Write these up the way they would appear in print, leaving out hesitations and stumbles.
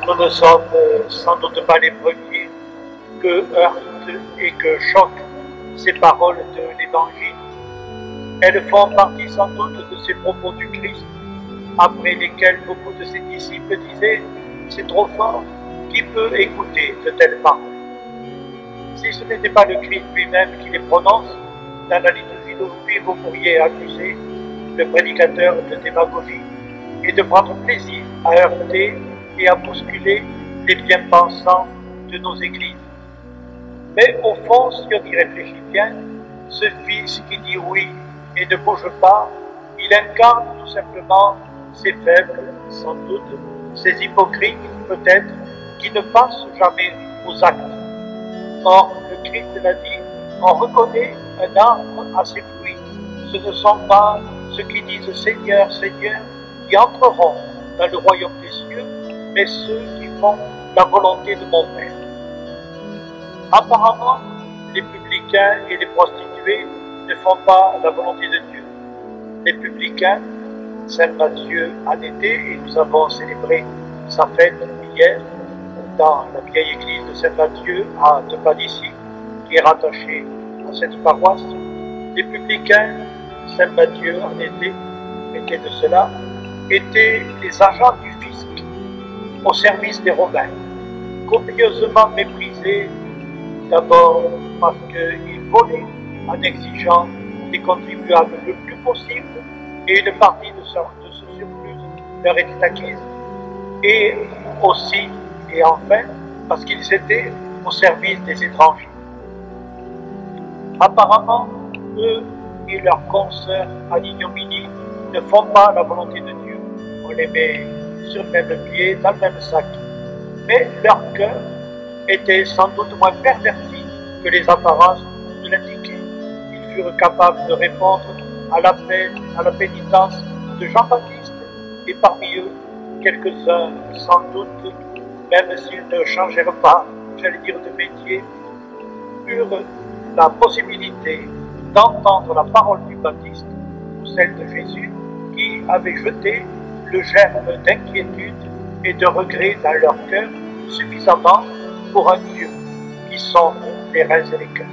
Nous ne sommes sans doute pas les premiers que heurtent et que choquent ces paroles de l'Évangile. Elles font partie sans doute de ces propos du Christ, après lesquels beaucoup de ses disciples disaient « c'est trop fort, qui peut écouter de telles paroles ?» Si ce n'était pas le Christ lui-même qui les prononce, dans la liturgie d'aujourd'hui, vous pourriez accuser le prédicateur de démagogie et de prendre plaisir à heurter et à bousculer les bien-pensants de nos églises. Mais au fond, si on y réfléchit bien, ce Fils qui dit oui et ne bouge pas, il incarne tout simplement ces faibles, sans doute, ces hypocrites peut-être, qui ne passent jamais aux actes. Or, le Christ l'a dit, on reconnaît un arbre à ses fruits. Ce ne sont pas ceux qui disent Seigneur, Seigneur, qui entreront dans le royaume des cieux, mais ceux qui font la volonté de mon Père. Apparemment, les publicains et les prostituées ne font pas la volonté de Dieu. Les publicains, Saint Matthieu en été, et nous avons célébré sa fête hier dans la vieille église de Saint Matthieu à deux pas d'ici, qui est rattachée à cette paroisse. Les publicains, Saint Matthieu en été, était de cela, étaient les agents du fisc au service des Romains, copieusement méprisés, d'abord parce qu'ils volaient en exigeant des contribuables le plus possible, et une partie de ce surplus leur était acquise, et aussi, et enfin, parce qu'ils étaient au service des étrangers. Apparemment, eux et leurs consoeurs à l'ignominie ne font pas la volonté de Dieu. On les met sur le même pied, dans le même sac. Mais leur cœur était sans doute moins perverti que les apparences de l'indiquaient. Ils furent capables de répondre à l'appel, à la pénitence de Jean-Baptiste, et parmi eux, quelques-uns, sans doute, même s'ils ne changèrent pas, j'allais dire, de métier, eurent la possibilité d'entendre la parole du Baptiste, ou celle de Jésus, qui avait jeté le germe d'inquiétude et de regret dans leur cœur suffisamment pour un Dieu qui sonde les reins et les cœurs.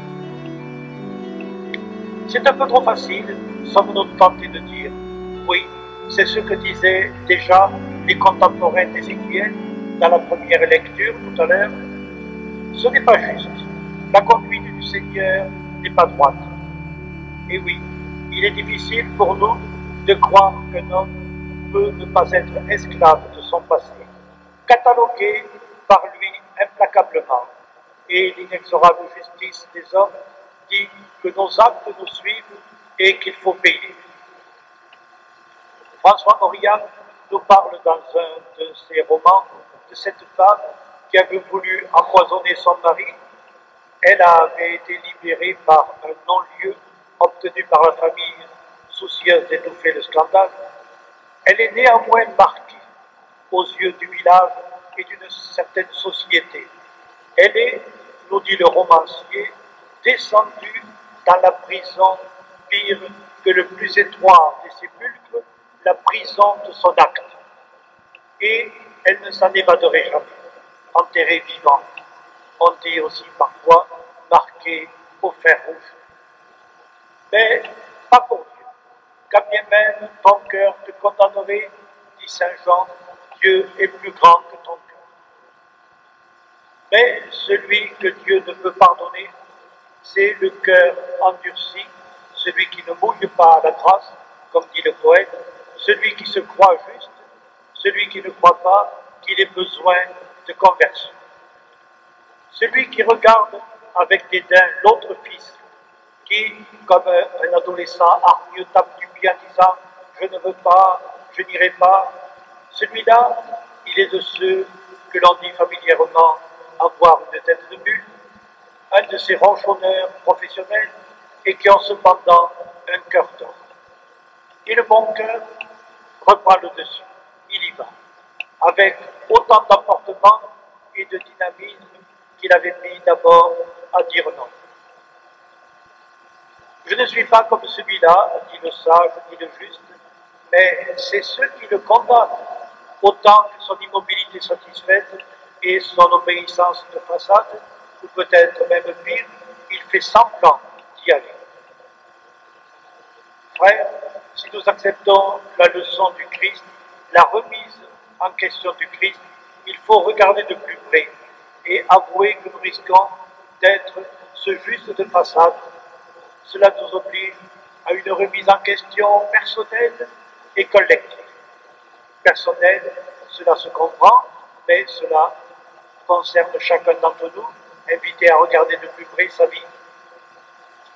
C'est un peu trop facile, sommes-nous tentés de dire. Oui, c'est ce que disaient déjà les contemporains d'Ézéchiel dans la première lecture tout à l'heure. Ce n'est pas juste. La conduite du Seigneur n'est pas droite. Et oui, il est difficile pour nous de croire qu'un homme peut ne pas être esclave de son passé, catalogué par lui implacablement, et l'inexorable justice des hommes dit que nos actes nous suivent et qu'il faut payer. François Mauriac nous parle dans un de ses romans de cette femme qui avait voulu empoisonner son mari. Elle avait été libérée par un non-lieu obtenu par la famille soucieuse d'étouffer le scandale. Elle est néanmoins marquée aux yeux du village et d'une certaine société. Elle est, nous dit le romancier, descendue dans la prison pire que le plus étroit des sépulcres, la prison de son acte. Et elle ne s'en évaderait jamais, enterrée vivante. On dit aussi parfois marquée au fer rouge. Mais pas pour Dieu. Quand bien même ton cœur te condamnerait, dit Saint Jean, Dieu est plus grand que ton cœur. Mais celui que Dieu ne peut pardonner, c'est le cœur endurci, celui qui ne mouille pas à la grâce, comme dit le poète, celui qui se croit juste, celui qui ne croit pas qu'il ait besoin de conversion. Celui qui regarde avec dédain l'autre fils, qui, comme un adolescent hargneux, tape du pied en disant « je ne veux pas, je n'irai pas », celui-là, il est de ceux que l'on dit familièrement avoir une tête de mule, un de ces ronchonneurs professionnels et qui ont cependant un cœur d'or. Et le bon cœur reprend le dessus, il y va, avec autant d'emportement et de dynamisme qu'il avait mis d'abord à dire non. Je ne suis pas comme celui-là, dit le sage, dit le juste, mais c'est ceux qui le condamnent. autant que son immobilité satisfaite et son obéissance de façade, ou peut-être même pire, il fait semblant d'y aller. Frères, si nous acceptons la leçon du Christ, la remise en question du Christ, il faut regarder de plus près et avouer que nous risquons d'être ce juste de façade. Cela nous oblige à une remise en question personnelle et collective. Personnelle, cela se comprend, mais cela concerne chacun d'entre nous, invité à regarder de plus près sa vie.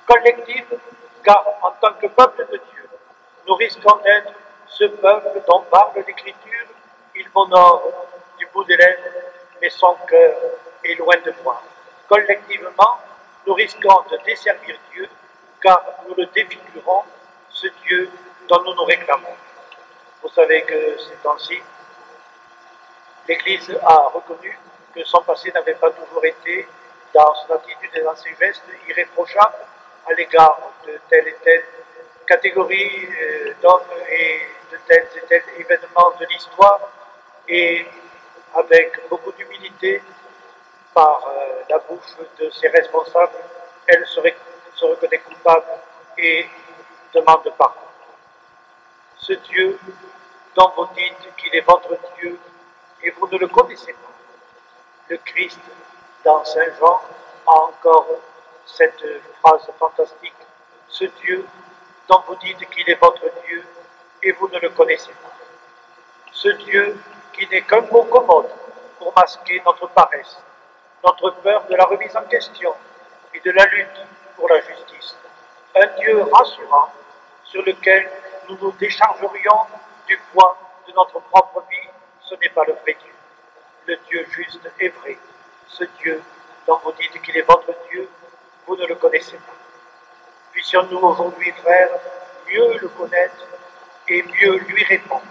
Collective, car en tant que peuple de Dieu, nous risquons d'être ce peuple dont parle l'Écriture. Il m'honore du bout des lèvres, mais son cœur est loin de moi. Collectivement, nous risquons de desservir Dieu, car nous le défigurons, ce Dieu dont nous nous réclamons. Vous savez que ces temps-ci, l'Église a reconnu que son passé n'avait pas toujours été, dans son attitude et dans ses gestes, irréprochable à l'égard de telle et telle catégorie d'hommes et de tels et tels événements de l'histoire, et avec beaucoup d'humilité, par la bouche de ses responsables, elle se reconnaît coupable et demande pardon. Ce Dieu dont vous dites qu'il est votre Dieu et vous ne le connaissez pas. Le Christ, dans Saint Jean, a encore cette phrase fantastique. Ce Dieu dont vous dites qu'il est votre Dieu et vous ne le connaissez pas. Ce Dieu qui n'est qu'un mot commode pour masquer notre paresse, notre peur de la remise en question et de la lutte pour la justice. Un Dieu rassurant sur lequel nous nous déchargerions du poids de notre propre vie, ce n'est pas le vrai Dieu. Le Dieu juste et vrai, ce Dieu dont vous dites qu'il est votre Dieu, vous ne le connaissez pas. Puissions-nous aujourd'hui, frères, mieux le connaître et mieux lui répondre.